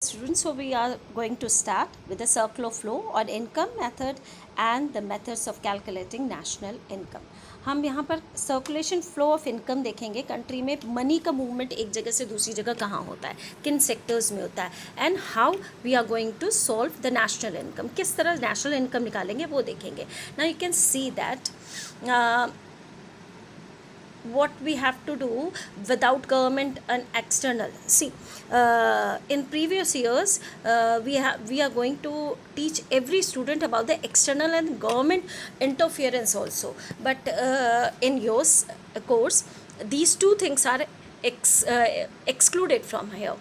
Students, so we are going to start with the circular flow on income method and the methods of calculating national income. हम यहाँ पर circulation flow of income देखेंगे. Country में money का movement एक जगह से दूसरी जगह कहाँ होता है, किन सेक्टर्स में होता है, and how we are going to solve the national income. किस तरह नेशनल इनकम निकालेंगे वो देखेंगे. Now you can see that what we have to do without government and external. See, in previous years we are going to teach every student about the external and government interference also, but in your course these two things are excluded from here.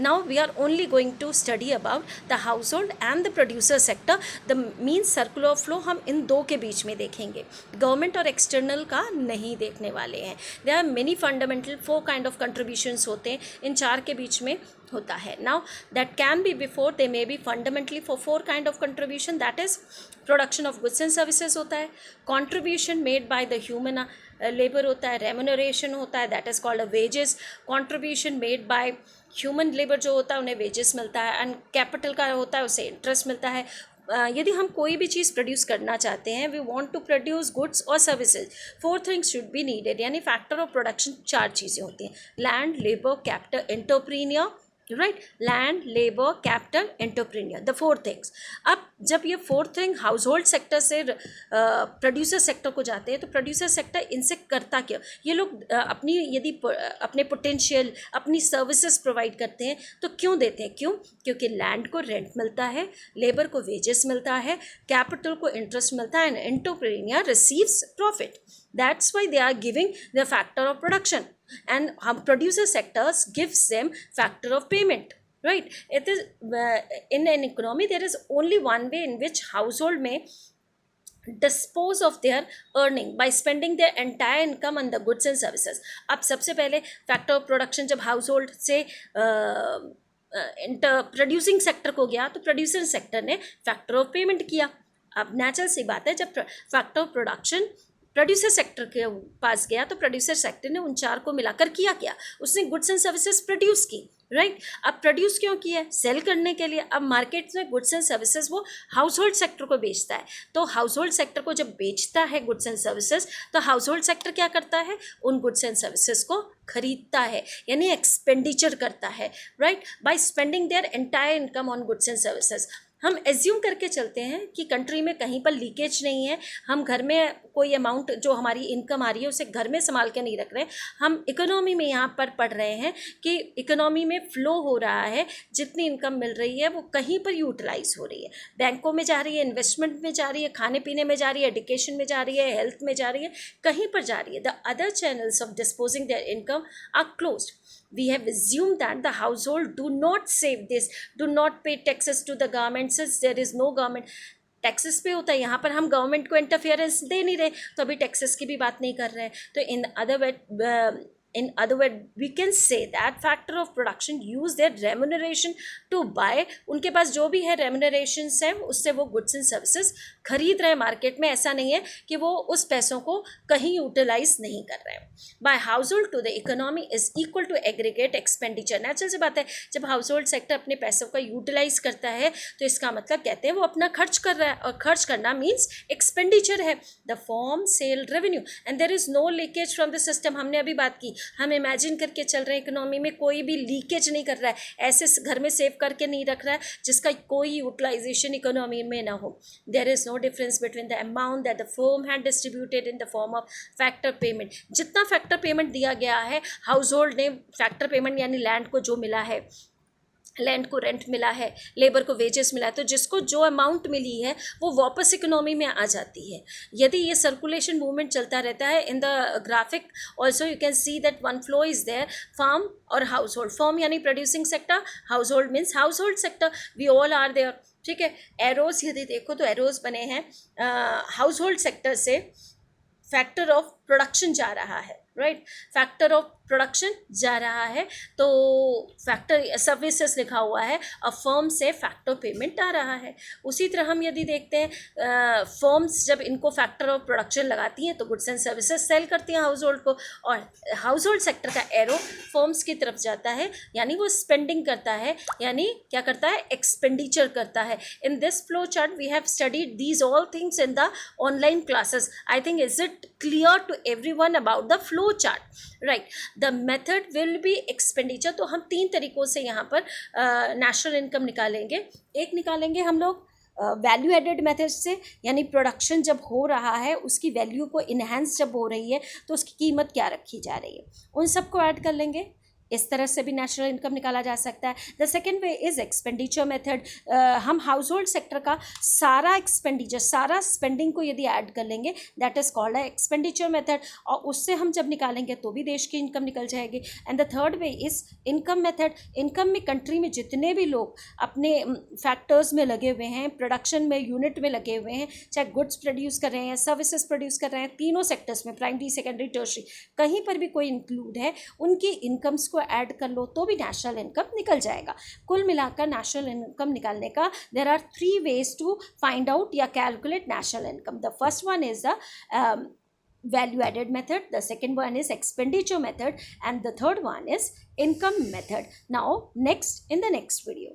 Now we are only going to study about the household and the producer sector. The means circular flow हम इन दो के बीच में देखेंगे, government और external का नहीं देखने वाले हैं. There are many fundamental 4 kind of contributions होते हैं, इन 4 के बीच में होता है. Now that can be before, they may be fundamentally for 4 kind of contribution. That is production of goods and services होता है, contribution made by the human labour होता है, रेम्यूनरेशन होता है, that is called a wages, contribution made by human labour जो होता है उन्हें वेजेस मिलता है, एंड कैपिटल का होता है उसे इंटरेस्ट मिलता है. यदि हम कोई भी चीज़ प्रोड्यूस करना चाहते हैं, we want to produce goods और services, 4 things should be needed. यानी फैक्टर ऑफ प्रोडक्शन 4 चीज़ें होती हैं, land, labour, capital, entrepreneur. Right, land, labour, capital, entrepreneur, the 4 things. अब जब ये 4 थिंग हाउस होल्ड सेक्टर से प्रोड्यूसर सेक्टर को जाते हैं, तो प्रोड्यूसर सेक्टर इनसे करता क्या, ये लोग अपनी यदि अपने पोटेंशियल अपनी सर्विसेज प्रोवाइड करते हैं तो क्यों देते हैं, क्योंकि लैंड को रेंट मिलता है, लेबर को वेजेस मिलता है, कैपिटल को इंटरेस्ट मिलता है, and entrepreneur receives profit. That's why they are giving the factor of production, and producer sectors gives them factor of payment. Right, it is in an economy there is only one way in which household may dispose of their earning by spending their entire income on the goods and services. अब सबसे पहले factor of production जब house hold से producing sector को गया, तो producer sector ने factor of payment किया. अब नेचुरल सी बात है, जब factor of production producer sector के पास गया तो प्रोड्यूसर सेक्टर ने उन 4 को मिलाकर किया क्या, उसने गुड्स एंड सर्विसेज प्रोड्यूस की. राइट, अब प्रोड्यूस क्यों किया है, सेल करने के लिए. अब मार्केट में गुड्स एंड सर्विसेज वो हाउस होल्ड सेक्टर को बेचता है, तो हाउस होल्ड सेक्टर को जब बेचता है गुड्स एंड सर्विसेज, तो हाउस होल्ड सेक्टर क्या करता है, उन गुड्स एंड सर्विसेज को खरीदता है, यानी एक्सपेंडिचर करता है. Right, by spending their entire income on goods and services. हम एज्यूम करके चलते हैं कि कंट्री में कहीं पर लीकेज नहीं है, हम घर में कोई अमाउंट जो हमारी इनकम आ रही है उसे घर में संभाल के नहीं रख रहे हैं, हम इकोनॉमी में यहाँ पर पढ़ रहे हैं कि इकोनॉमी में फ़्लो हो रहा है, जितनी इनकम मिल रही है वो कहीं पर यूटिलाइज हो रही है, बैंकों में जा रही है, इन्वेस्टमेंट में जा रही है, खाने पीने में जा रही है, एजुकेशन में जा रही है, हेल्थ में जा रही है, कहीं पर जा रही है. The other channels of disposing their income are closed. We have assumed that the household do not save this, do not pay taxes to the government, since there is no government. Taxes पे होता है, यहाँ पर हम government को interference दे नहीं रहे, तो अभी टैक्सेस की भी बात नहीं कर रहे हैं. तो in other words we can say that factor of production use their remuneration to buy. उनके पास जो भी है रेम्यूनरेशंस है, उससे वो गुड्स एंड सर्विसेज खरीद रहे हैं मार्केट में. ऐसा नहीं है कि वो उस पैसों को कहीं यूटिलाइज नहीं कर रहे हैं. By household to the economy is equal to aggregate expenditure. Natural सी बात है, जब हाउस होल्ड सेक्टर अपने पैसों का यूटिलाइज करता है तो इसका मतलब कहते हैं वो अपना खर्च कर रहा है, और खर्च करना मीन्स एक्सपेंडिचर है. The firm sale revenue and there is no leakage from the system. हमने अभी बात की, हम इमेजिन करके चल रहे हैं इकोनॉमी में कोई भी लीकेज नहीं कर रहा है, ऐसे घर में सेव करके नहीं रख रहा है जिसका कोई यूटिलाइजेशन इकोनॉमी में ना हो. There is no difference between the amount that the firm had distributed in the form of factor payment. जितना फैक्टर पेमेंट दिया गया है, हाउस होल्ड ने फैक्टर पेमेंट यानी लैंड को जो मिला है, लैंड को रेंट मिला है, लेबर को वेजेस मिला है, तो जिसको जो अमाउंट मिली है वो वापस इकोनॉमी में आ जाती है. यदि ये सर्कुलेशन मूवमेंट चलता रहता है, in the graphic also you can see that one flow is there, firm और हाउस होल्ड. फॉर्म यानी producing sector, household means household sector, we all are there. ठीक है, एरोज यदि देखो तो एरोज बने हैं, हाउस होल्ड सेक्टर से फैक्टर ऑफ प्रोडक्शन जा रहा है. राइट, फैक्टर ऑफ प्रोडक्शन जा रहा है तो फैक्टर सर्विसेज लिखा हुआ है, अब फर्म से फैक्टर पेमेंट आ रहा है। उसी तरह हम यदि देखते हैं फर्म्स जब इनको फैक्टर ऑफ प्रोडक्शन लगाती हैं तो गुड्स एंड सर्विसेज सेल करती हैं हाउस होल्ड को, और हाउस होल्ड सेक्टर का एरो फर्म्स की तरफ जाता है, यानी वो स्पेंडिंग करता है, यानी क्या करता है, एक्सपेंडिचर करता है। In this flow chart we have studied these all things in the online classes. I think is it clear to everyone about the flow chart, right. The method will be expenditure. तो हम 3 तरीकों से यहाँ पर national income निकालेंगे। एक निकालेंगे हम लोग वैल्यू एडेड मेथड से, यानी प्रोडक्शन जब हो रहा है उसकी वैल्यू को इन्हेंस जब हो रही है तो उसकी कीमत क्या रखी जा रही है, उन सबको ऐड कर लेंगे। इस तरह से भी नेशनल इनकम निकाला जा सकता है। The second way is expenditure method. हम हाउस होल्ड सेक्टर का सारा एक्सपेंडिचर, सारा स्पेंडिंग को यदि ऐड कर लेंगे, दैट इज़ कॉल्ड है एक्सपेंडिचर मेथड, और उससे हम जब निकालेंगे तो भी देश की इनकम निकल जाएगी। And the third way is income method. Income में कंट्री में जितने भी लोग अपने फैक्टर्स में लगे हुए हैं, प्रोडक्शन में, यूनिट में लगे हुए हैं, चाहे गुड्स प्रोड्यूस कर रहे हैं, सर्विसेज प्रोड्यूस कर रहे हैं, तीनों सेक्टर्स में, प्राइमरी, सेकेंडरी, टर्शरी, कहीं पर भी कोई इंक्लूड है, उनकी इनकम्स को ऐड कर लो तो भी नेशनल इनकम निकल जाएगा। कुल मिलाकर नेशनल इनकम निकालने का there are 3 ways to find out या calculate national income. The first one is the value added method, the second one is expenditure method, and the third one is income method. Now next, in the next video